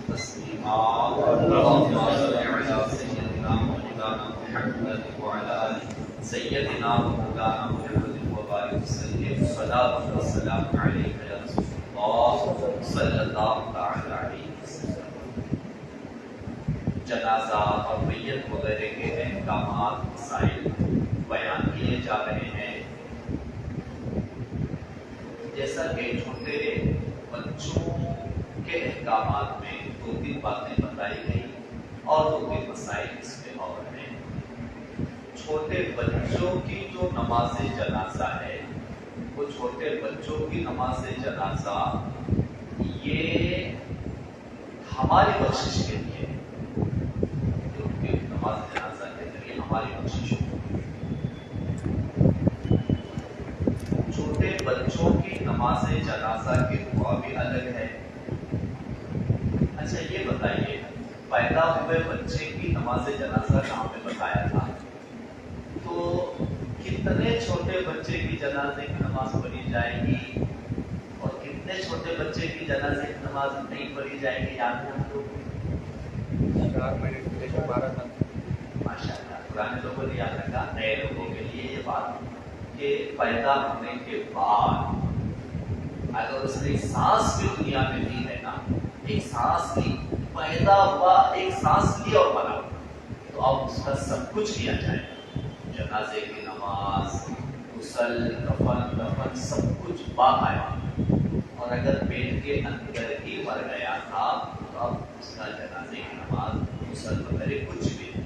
تسلیما اللهم صل علی سیدنا مولانا محمد وعلى آل سیدنا مولانا محمد وبارک وسلم صلاۃ والسلام علیک یا رسول اللہ صلی اللہ تعالی علیہ وسلم۔ جنازہ اور میت وغیرہ کے احکامات مسائل بیان کیے جا رہے ہیں۔ جیسا کہ چھوٹے بچوں کے احکامات میں 2-3 باتیں بتائی گئی اور 2-3 مسائل اس میں اور ہیں۔ چھوٹے بچوں کی جو نماز جنازہ ہے، وہ چھوٹے بچوں کی نماز جنازہ یہ ہماری بخشش کے لیے ہے، کیونکہ نماز جنازہ کے ذریعے ہماری بخشش ہوگی۔ چھوٹے بچوں کی نماز جنازہ کی دعا بھی الگ ہے۔ اچھا یہ بتائیے، پیدا ہوئے بچے کی نماز جنازہ کہاں پہ بتایا تھا؟ تو کتنے چھوٹے بچے کی جنازے کی نماز پڑھی جائے گی اور کتنے چھوٹے بچے کی جنازے کی نماز نہیں پڑھی جائے گی؟ یاد ہے ہم لوگ؟ ماشاء اللہ، پرانے لوگوں نے یاد رکھا، نئے لوگوں کے لیے یہ بات کہ پیدا ہونے کے بعد اگر اس نے سانس بھی دنیا میں لی ہے نا، ایک سانس لی، پیدا ہوا، ایک سانس لی اور ملا، تو اب اس کا سب کچھ کیا جائے گا۔ جنازے کی نماز، غسل، کفن دفن سب کچھ باقاعدہ۔ اور اگر پیٹ کے اندر ہی مر گیا تھا تو اب اس کا جنازے کی نماز، غسل وغیرہ کچھ بھی نہیں۔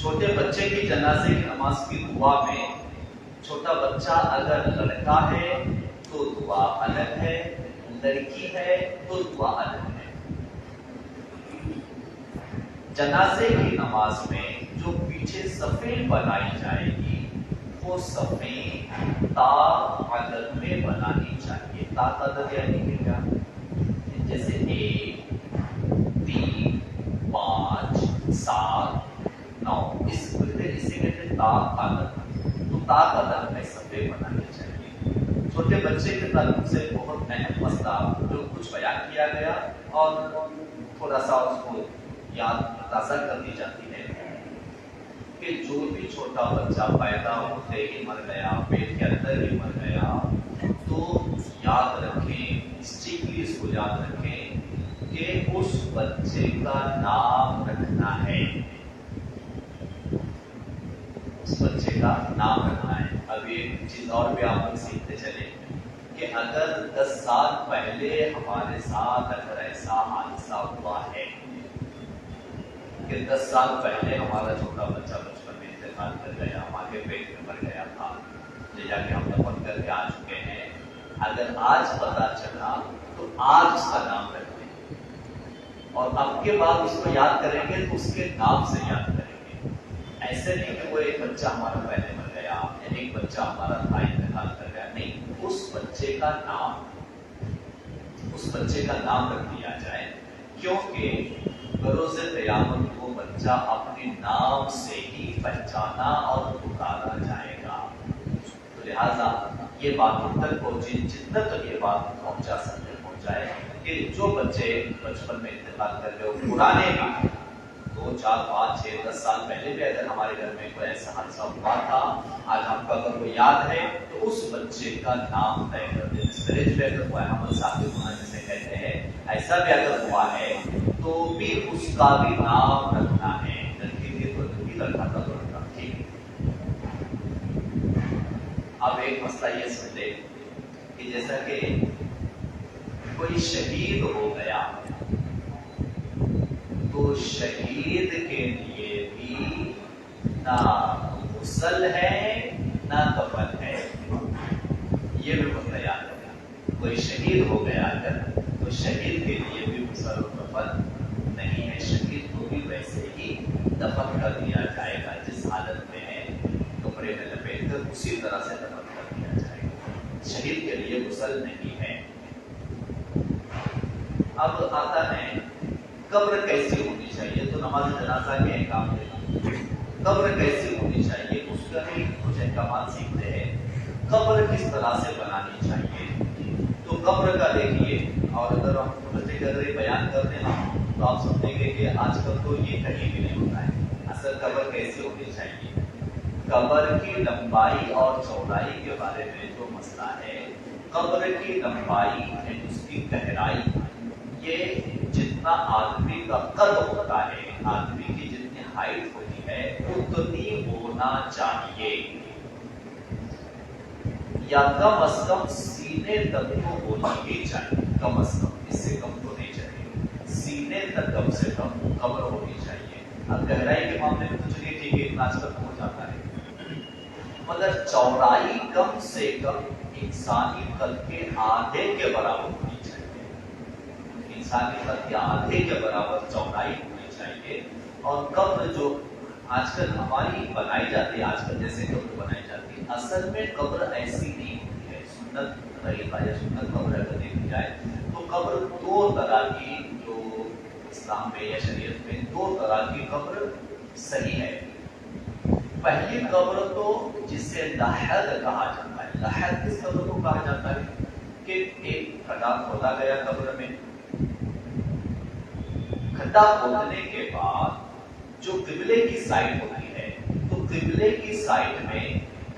چھوٹے بچے کی جنازے کی نماز کی دعا میں چھوٹا بچہ اگر لڑکا ہے تو دعا الگ ہے، لڑکی ہے تو دعا الگ ہے۔ جنازے کی نماز میں جو پیچھے صفیں بنائی جائے گی وہ صفیں تا عدد میں بنانی چاہیے۔ تا عدد یعنی کہ کیا؟ جیسے 1 3 5 7 9، اسے کہتے ہیں تا عدد۔ تو تا عدد میں صفیں بنانی چاہیے۔ چھوٹے بچے کے تعلق سے بہت اہم مسئلہ جو کچھ بیان کیا گیا اور تھوڑا سا اس کو یاد تازہ کر دی جاتی ہے کہ جو بھی چھوٹا بچہ پیدا ہوتے ہی مر گیا، پیٹ کے اندر ہی مر گیا، تو یاد رکھیں، اسٹرکٹلی اس کو یاد رکھیں کہ اس بچے کا نام رکھنا ہے، اس بچے کا نام رکھنا ہے۔ اب ایک چیز اور بھی آپ لوگ سیکھتے چلے کہ اگر 10 سال پہلے ہمارے ساتھ اگر ایسا حادثہ ہوا ہے کہ 10 سال پہلے ہمارا چھوٹا بچہ بچپن میں انتقال کر گیا، ہمارے پیٹ میں مر گیا تھا، لے جا کے ہم دفن کر کے آ چکے ہیں، اگر آج پتا چلا تو آج اس کا نام رکھ دیں اور اب کے بعد اس کو یاد کریں گے تو اس کے نام سے یاد کریں گے۔ ایسے نہیں کہ وہ ایک بچہ ہمارا پہلے مر گیا، ایک بچہ ہمارا تھا انتقال کر گیا، نہیں، اس بچے کا نام رکھ دیا جائے، کیونکہ بروز قیامت کو بچہ اپنے نام سے ہی پہچانا اور پکارا جائے گا۔ تو لہذا یہ بات ان تک پہنچی، جتنا تک یہ بات پہنچا سکتے پہنچائے کہ جو بچے بچپن میں انتقال کر گئے، پرانے بھی 2 4 5 6 10 سال پہلے بھی اگر ہمارے گھر میں کوئی ایسا حادثہ ہوا تھا، آج ہم کو اگر وہ یاد ہے تو اس بچے کا نام طے کر دیں۔ مسکریج بھی اگر ہوا ہے، ہم ساتھی گناہ جسے کہتے ہیں، ایسا بھی اگر ہوا ہے تو بھی اس کا بھی نام رکھنا ہے۔ لڑکی تھی تو لڑکی، لڑکا تھا تو لڑکا، ٹھیک ہے۔ اب ایک مسئلہ یہ سمجھے کہ جیسا کہ کوئی شہید ہو گیا تو شہید کے لیے بھی نہ غسل ہے نہ کفن ہے، یہ بھی مسئلہ یاد رکھنا۔ کوئی شہید ہو گیا اگر تو شہید کے لیے بھی غسل و کفن نہیں ہے، شہید کو بھی ویسے ہی دفن کر دیا جائے گا، جس حالت میں ہے کپڑے میں لپیٹ کر اسی طرح سے دفن کر دیا جائے گا، شہید کے لیے غسل نہیں ہے۔ اب آتا ہے قبر کیسی ہونی چاہیے، تو نماز جنازہ کے احکام ہے، قبر کیسی ہونی چاہیے اس کا بھی کچھ احکامات سیکھتے ہیں۔ قبر کس طرح سے بنانی چاہیے، تو قبر کا دیکھیے اور اگر ہم بچے کا اگر یہ بیان کرتے ہیں تو آپ سمجھیں گے کہ آج کل تو یہ کہیں بھی نہیں ہوتا ہے. اصل قبر کیسی ہونی چاہیے؟ قبر کی لمبائی اور چوڑائی کے بارے میں جو مسئلہ ہے، قبر کی لمبائی ہے اس کی گہرائی، یہ جتنا آدمی کا قد ہوتا ہے، آدمی کی جتنی ہائٹ ہوتی ہے اتنی ہونا چاہیے، یا کم از کم سینے تک تو ہونی ہی چاہیے. کم از کم، اس سے کم تو نہیں چاہیے، سینے تک کم سے کم قبر ہونی چاہیے. اب گہرائی کے معاملے میں تو چلیے ٹھیک ہے، اتنا آج تک ہو جاتا ہے، مگر چوڑائی کم سے کم انسانی قد کے آدھے کے برابر ہونی چاہیے. انسانی قد کے آدھے کے برابر چوڑائی ہونی چاہیے. اور قبر جو آج کل ہماری بنائی جاتی ہے، آج کل جیسے قبر بنائی جاتی ہے، اصل میں قبر ایسی نہیں ہوتی ہے. سنت طریقہ یا سنت قبر اگر دیکھی جائے تو قبر دو طرح کی، جو اسلام میں یا شریعت میں دو طرح کی قبر صحیح ہے. پہلی قبر تو جسے لحد کہا جاتا ہے. لحد کس قبر کو کہا جاتا ہے؟ کہ ایک کھڈا کھودا گیا قبر میں، کھڈا کھودنے کے بعد جو قبلے کی سائڈ ہوتی ہے، تو قبلے کی سائڈ میں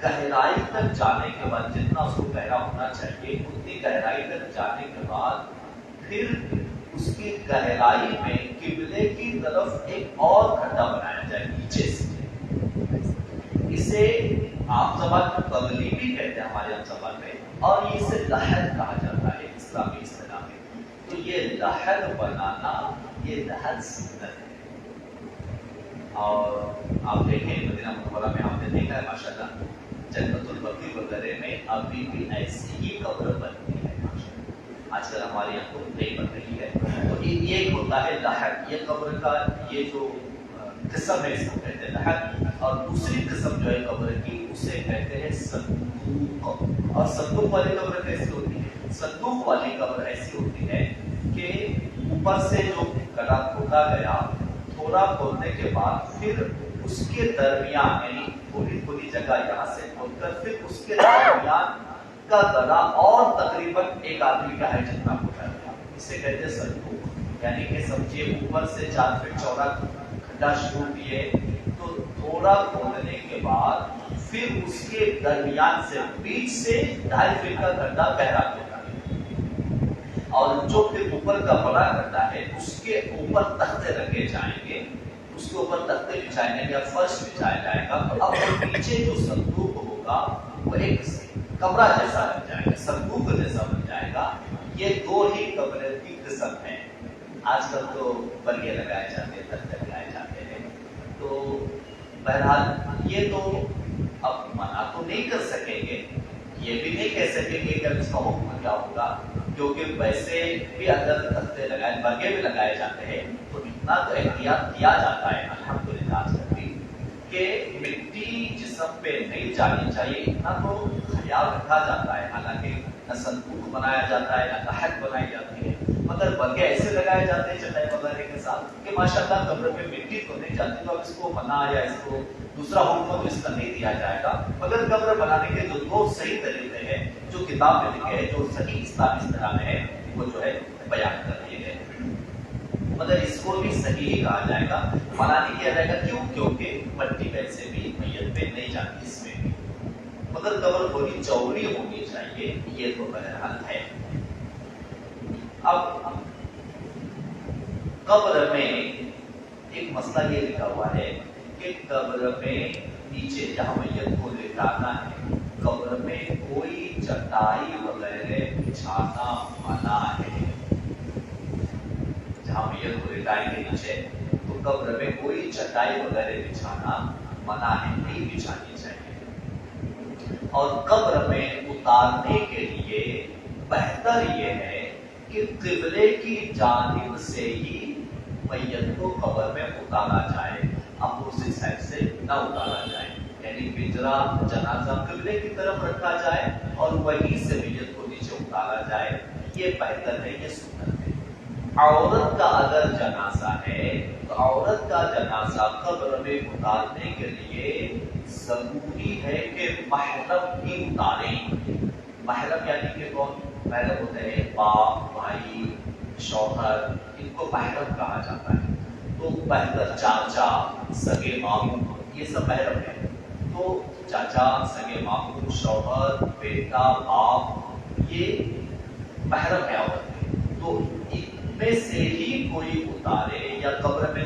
گہرائی تک جانے کے بعد، جتنا اس کو گہرا ہونا چاہیے اتنی گہرائی تک جانے کے بعد پھر اس کی گہرائی میں قبلے کی طرف ایک اور کھڈا بنایا جائے نیچے سے. اسے عام زبان میں قبلی بھی کہتے ہیں ہمارے عام زبان میں، اور اسے لحد کہا جاتا ہے اسلامی اصطلاح میں. تو یہ لحد بنانا، یہ لحد سنت ہے. اور آپ دیکھیں مدینہ منورہ میں آپ نے دیکھا ہے ماشاءاللہ جنت البقیع وغیرہ میں ابھی بھی ایسی ہی قبر بنتی ہے ماشاءاللہ. آج کل ہمارے یہاں تو نہیں بن رہی ہے. تو یہ ایک ہوتا ہے لحد، یہ قبر کا یہ جو قسم ہے اس کو کہتے ہیں لحد. اور دوسری قسم جو ہے قبر کی اسے کہتے ہیں صندوق. اور صندوق والی قبر کیسی ہوتی ہے؟ صندوق والی قبر ایسی ہوتی ہے کہ اوپر سے جو گڑھا کھودا گیا، تھوڑا کھودنے کے بعد پھر اس کے درمیان، یعنی تھوڑی تھوڑی جگہ یہاں سے کھود کر پھر اس کے درمیان کا گڑھا اور تقریباً ایک آدمی کا ہے جتنا کھودا گیا، اسے کہتے ہیں صندوق. یعنی کہ سمجھیے اوپر سے 4 فٹ چوڑا کھڈا شروع کیے، تو تھوڑا کھودنے کے بعد پھر اس کے درمیان سے بیچ سے 2.5 فٹ کا گڈھا گہرا کیا، اور جو پھر اوپر کا بڑا گڈھا ہے اس کے اوپر تختے رکھے جائیں گے، اس کے اوپر تختے بچھائے جائیں گے یا فرش بچھایا جائے گا. تو اب نیچے جو صندوق ہوگا وہ ایک کمرہ جیسا بن جائے گا، صندوق جیسا بن جائے گا. یہ دو ہی قبر کی قسم ہے. آج کل تو بلیے لگائے جاتے ہیں، تختے لگائے جاتے ہیں. تو بہرحال یہ تو اب منع تو نہیں کر سکیں گے، یہ بھی نہیں کہہ سکیں گے کہ اب اس کا حکم کیا ہوگا، کیونکہ ویسے بھی اگر تختے لگائے، برگے بھی لگائے جاتے ہیں تو اتنا تو احتیاط کیا جاتا ہے الحمدللہ آج کل بھی کہ مٹی جسم پہ نہیں جانی چاہیے، اتنا تو خیال رکھا جاتا ہے. حالانکہ نہ صندوق بنایا جاتا ہے نہ لحد بنائی جاتی ہے، مگر برگے ایسے لگائے جاتے ہیں چٹائی وغیرہ کے ساتھ کہ ماشاءاللہ قبر میں مٹی تو نہیں جاتی. تو اب اس کو منع یا اس کو دوسرا حکم تو اس کا نہیں دیا جائے گا، مگر قبر بنانے کے جو دو صحیح طریقے ہیں جو کتاب میں لکھے ہیں، جو صحیح اسلامی اصطلاح میں ہے، وہ جو ہے بیان کر دیے گئے. مگر اس کو بھی صحیح ہی کہا جائے گا، منع نہیں کیا جائے گا. کیوں؟ کیونکہ مٹی ویسے بھی میت پہ نہیں جاتی اس میں بھی، مگر قبر تھوڑی چوڑی ہونی چاہیے، یہ تو بہرحال ہے. اب قبر میں ایک مسئلہ یہ لکھا ہوا ہے کہ قبر میں نیچے جہاں میت کو لٹانا ہے، قبر میں کوئی چٹائی وغیرہ بچھانا منع ہے. جہاں میت کو لٹائیں گے نیچے تو قبر میں کوئی چٹائی وغیرہ بچھانا منع ہے، نہیں بچھانی چاہیے. اور قبر میں اتارنے کے لیے بہتر یہ ہے کہ قبلے کی جانب سے ہی میت کو قبر میں اتارا جائے، اپوزٹ سائڈ سے نہ اتارا جائے. یعنی پنجرا جنازہ قبلے کی طرف رکھا جائے اور وہیں سے میت کو نیچے اتارا جائے، یہ بہتر ہے، یہ سنت ہے. عورت کا اگر جنازہ ہے تو عورت کا جنازہ قبر میں اتارنے کے لیے ضروری ہے کہ محرم ہی اتاریں. محرم یعنی کہ کون؟ محرم ہوتے ہیں باپ، بھائی، شوہر، ان کو محرم کہا جاتا ہے. تو بہتر چاچا، سگے ماموں، یہ سب محرم ہے. تو چاچا، سگے ماموں، شوہر، بیٹا، باپ، یہ محرم ہے عورت کے. تو ان میں سے ہی کوئی اتارے یا قبر میں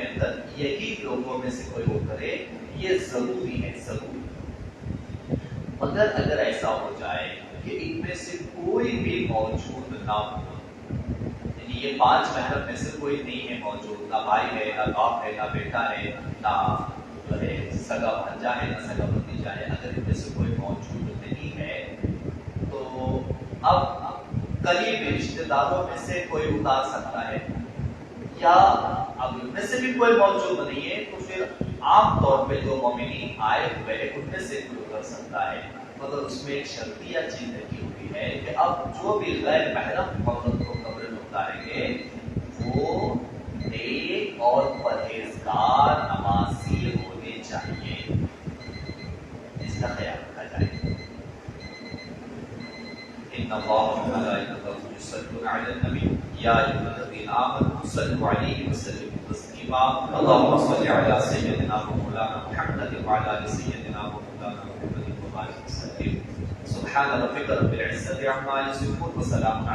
اندر یہی لوگوں میں سے کوئی اترے، یہ ضروری ہے، ضروری. مگر اگر ایسا ہو جائے کہ ان میں سے کوئی بھی موجود نہ ہو، یعنی یہ 5 محرم میں سے کوئی نہیں ہے موجود، نہ بھائی ہے، نہ باپ ہے، نہ بیٹا ہے، نہ جو ہے سگا بھانجا ہے، نہ سگا بھتیجا ہے، اگر ان میں سے کوئی موجود نہیں ہے تو اب قریبی رشتے داروں میں سے کوئی اتار سکتا ہے. یا اب ان میں سے بھی کوئی موجود نہیں ہے تو پھر عام طور پہ جو مومنین آئے ہوئے ان میں سے کوئی اتر سکتا ہے. مگر اس میں ایک شرطیہ چیز رکھی ہوئی ہے کہ اب جو بھی غیر محرم عورت کو قبر میں اتاریں گے وہ نیک اور پرہیزگار نمازی ہونے چاہیے. اس کا خیال رکھا جائے. ان اللہ وملائکتہ یصلون علی النبی یا ایھا الذین آمنوا صلوا علیہ وسلموا تسلیما. اللهم صل علی سیدنا مولانا محمد وعلی آل سیدنا مولانا محمد وبارک وسلم. سبحان ربک رب العزة عما یصفون وسلام